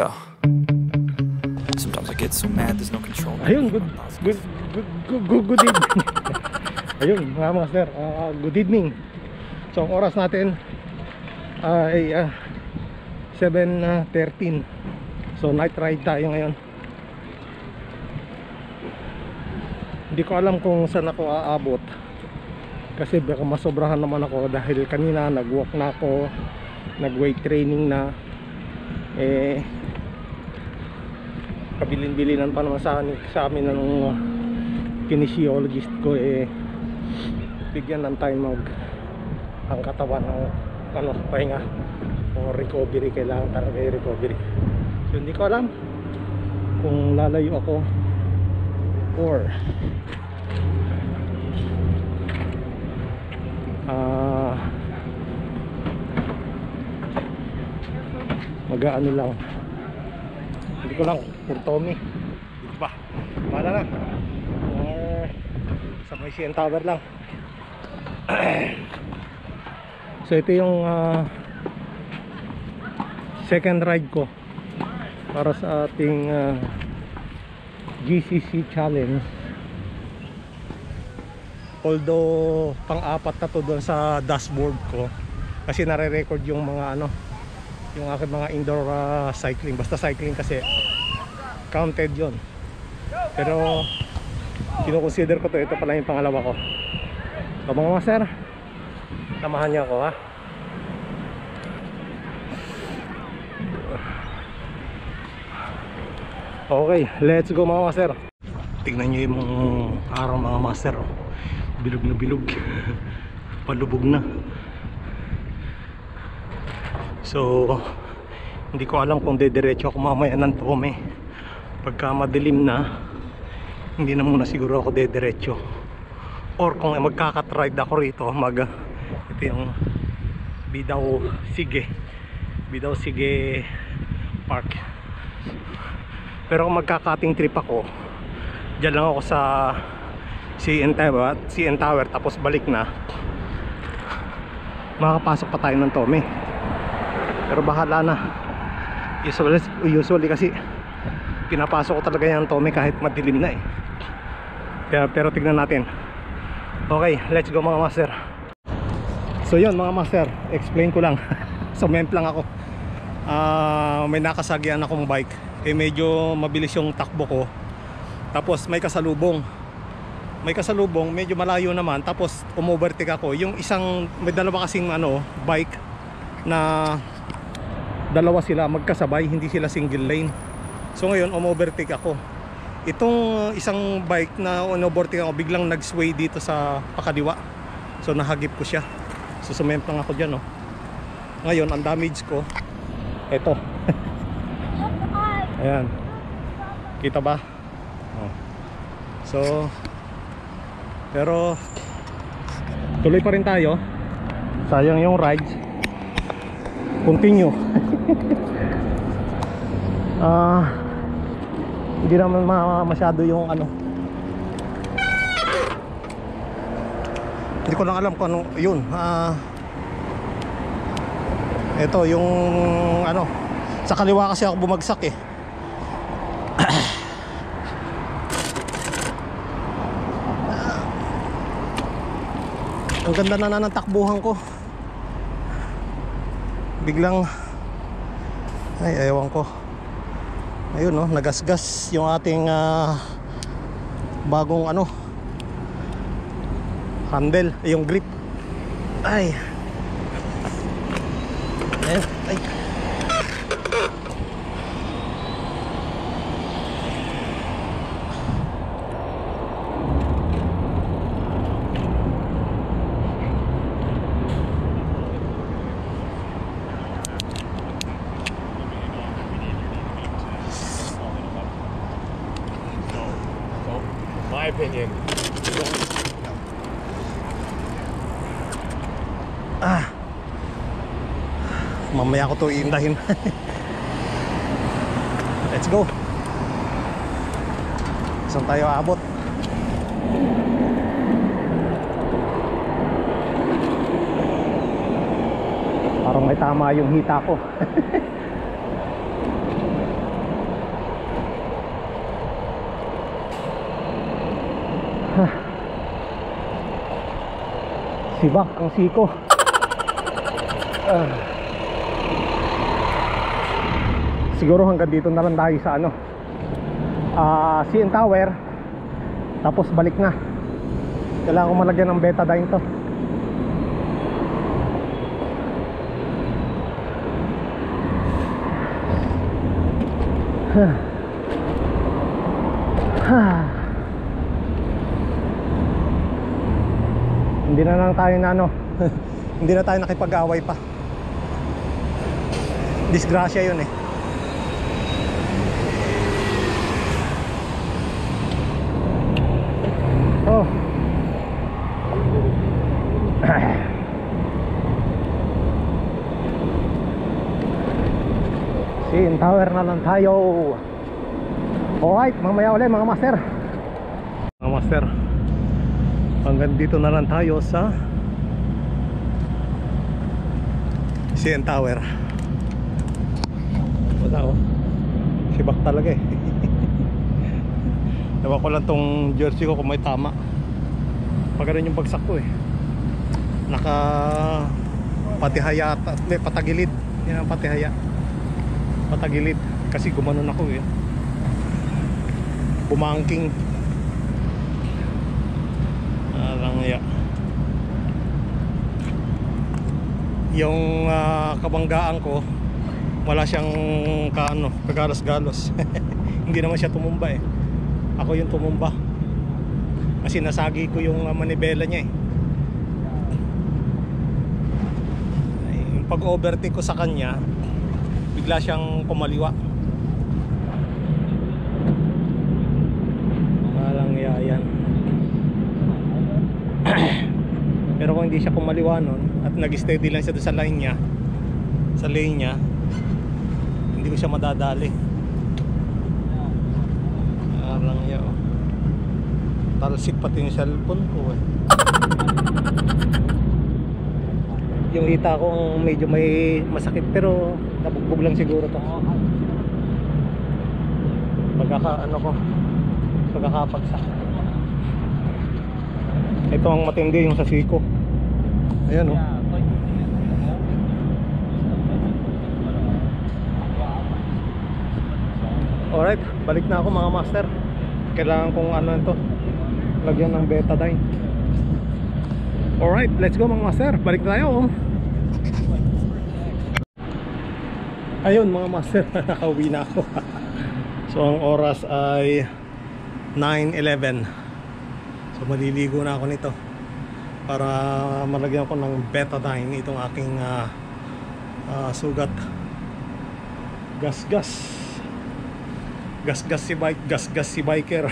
Yeah. Sometimes I get so mad there's no control. Ayun, good evening. Ayun mga master, good evening. So ang oras natin ay 7:13. So night ride tayo ngayon. Hindi ko alam kung saan ako aabot, kasi baka masobrahan naman ako dahil kanina nag-walk na ako, nag-weight training na. Kabilin-bilinan pa naman sa amin ng kinesiologist ko, bigyan ng time ang katawan ng pahinga o recovery. Kailangan talaga yung recovery. So hindi ko alam kung lalayo ako or mag-ano lang. Hindi ko lang kung Tommy, hindi ko pa wala na, or sa may CN Tower lang. So ito yung second ride ko para sa ating GCC challenge. Although pang-apat na to doon sa dashboard ko, kasi nare-record yung mga yung aking mga indoor cycling. Basta cycling kasi counted yon. Pero kino-consider ko to, ito pala yung pangalawa ko. So mga master, samahan niyo ako ha. Okay, let's go mga master. Tingnan nyo yung araw mga master, bilog na bilog. Palubog na. So hindi ko alam kung dediretso ako mamaya ng Tome. Pagka madilim na, hindi na muna siguro ako dediretso, or kung magkakat-ride ako rito, ito yung Bidaw Sige Park. Pero kung magkakating trip ako, dyan lang ako sa CN Tower, tapos balik na, makakapasok pa tayo ng Tome. Pero bahala na. Usually kasi pinapasok ko talaga yung Tome kahit madilim na pero tignan natin. Okay, let's go mga master. So yun mga master, explain ko lang. Sumemp lang ako. May nakasagyan akong bike, medyo mabilis yung takbo ko. Tapos may kasalubong, medyo malayo naman. Tapos umovertake ako. Yung isang, may dalawa kasing bike na dalawa sila magkasabay, hindi sila single lane. So ngayon umovertake ako. Itong isang bike na umovertake ako, biglang nag-sway dito sa pakaliwa. So nahagip ko siya. So sumemp lang ako dyan Ngayon ang damage ko ito. Ayan, kita ba? So pero tuloy pa rin tayo. Sayang yung ride. Continue. Hindi naman masyado yung hindi ko lang alam kung ano yun. Ito yung sa kaliwa kasi ako bumagsak Ang ganda na ng takbuhan ko. Biglang ewan ko. Ayun nagasgas yung ating bagong handle, yung grip. Ay. Ay. My opinion. Mamaya ko to iindahin. Let's go. Saan tayo aabot? Parang may tama yung hita ko. Sibak ang siko. Siguro hanggang dito na lang tayo sa ano, CN Tower. Tapos balik na. Kailangan ko malagyan ng betadine to. Hindi na lang tayo na ano hindi na tayo nakipag-away pa. Disgrasya yun eh. Oh. CN Tower na lang tayo. Alright, mamaya ulit mga master. Mga master, hanggang dito na lang tayo sa CN Tower. Wala oh, sibak talaga eh. Ewan ko lang tong jersey ko kung may tama. Pag ganun yung bagsak ko eh, naka patihaya, may patagilid. Yan ang patihaya, patagilid. Kasi gumanon ako eh, bumangking. Lang ya. Yung kabanggaan ko, wala siyang kagalos-galos. Hindi naman siya tumumba eh. Ako yung tumumba. Kasi nasagi ko yung manibela niya eh. Yung pag-overtake ko sa kanya, bigla siyang kumaliwa. Walang yan. Pero kung hindi siya kumaliwa nun at nag-steady lang siya doon sa line niya, sa lane niya, hindi ko siya madadali. Lang yan oh. Talsik pati yung cellphone ko eh. Yung hita ko medyo may masakit, pero nabugbog lang siguro to. Pagkakapagsak. Ito ang matindi yung sa siko. Ayan oh. Alright, balik na ako mga master. Kailangan kong ano ito, lagyan ng betadine. Alright, let's go mga master. Balik na tayo oh. Ayun mga master, nakauwi na ako. So ang oras ay 9:11. So maliligo na ako nito para malagyan ko ng betadine itong aking sugat. Gas-gas si biker.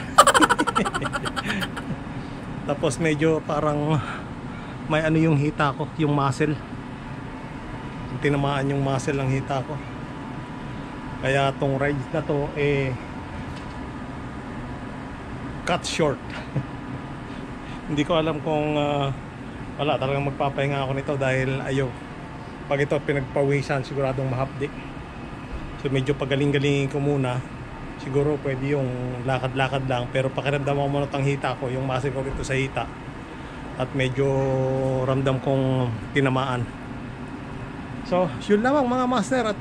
Tapos medyo parang may ano yung hita ko, yung muscle. Tinamaan yung muscle ng hita ko. Kaya tong ride na to cut short. Hindi ko alam kung wala talagang magpapahinga ako nito dahil ayaw. Pag ito pinagpawisan, siguradong mahapdi. So medyo pagaling-galingin ko muna. Siguro pwede yung lakad-lakad lang, pero pakiramdam ko muna tang hita ko, yung muscle ko dito sa hita. At medyo ramdam kong tinamaan. So yun lamang mga master, at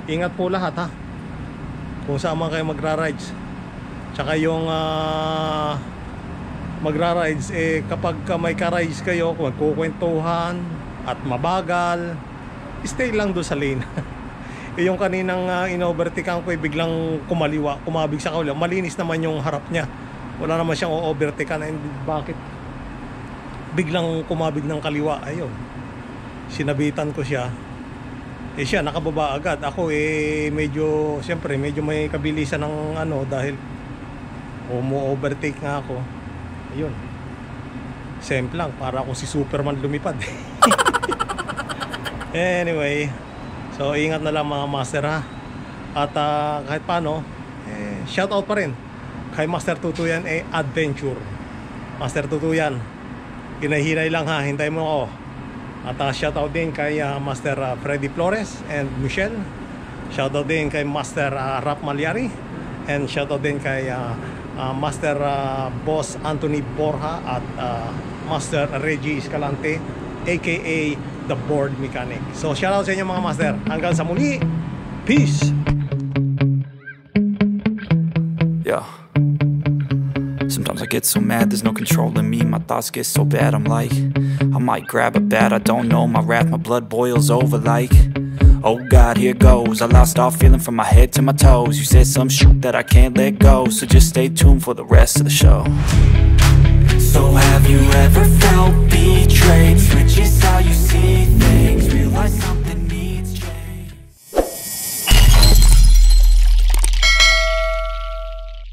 ingat po lahat ha. Kung saan man kayo magra-rides. Tsaka yung magra-rides kapag may ka-rides kayo, kung magkukwentuhan at mabagal, stay lang doon sa lane. Yung kaninang in-overtakean ko biglang kumabig sa kaula. Malinis naman yung harap niya, wala naman siyang o-overtakean. And bakit biglang kumabig ng kaliwa? Ayun, sinabitan ko siya. Siya nakababa agad. Ako medyo, siyempre medyo may kabilisan ng ano, dahil umu-overtake nga ako. Ayun, simple lang, para ako si Superman lumipad. Anyway, so ingat na lang mga master ha. At kahit paano, shout out pa rin kay Master Tutuyan Adventure. Master Tutuyan, hinahinay lang ha, hintay mo ako. At shout out din kay Master Freddy Flores and Michelle. Shout out din kay Master Rap Malyari. And shout out din kay Master Boss Anthony Borja at Master Reggie Escalante, aka The Board Mechanic. So shoutout sa inyo mga master. Hanggang sa muli. Peace! Yeah. Sometimes I get so mad, there's no controlling me. My thoughts get so bad, I'm like, I might grab a bat, I don't know. My wrath, my blood boils over like, oh God, here goes. I lost all feeling from my head to my toes. You said some shit that I can't let go, so just stay tuned for the rest of the show. So have you ever felt betrayed? Switches how you see things, realize something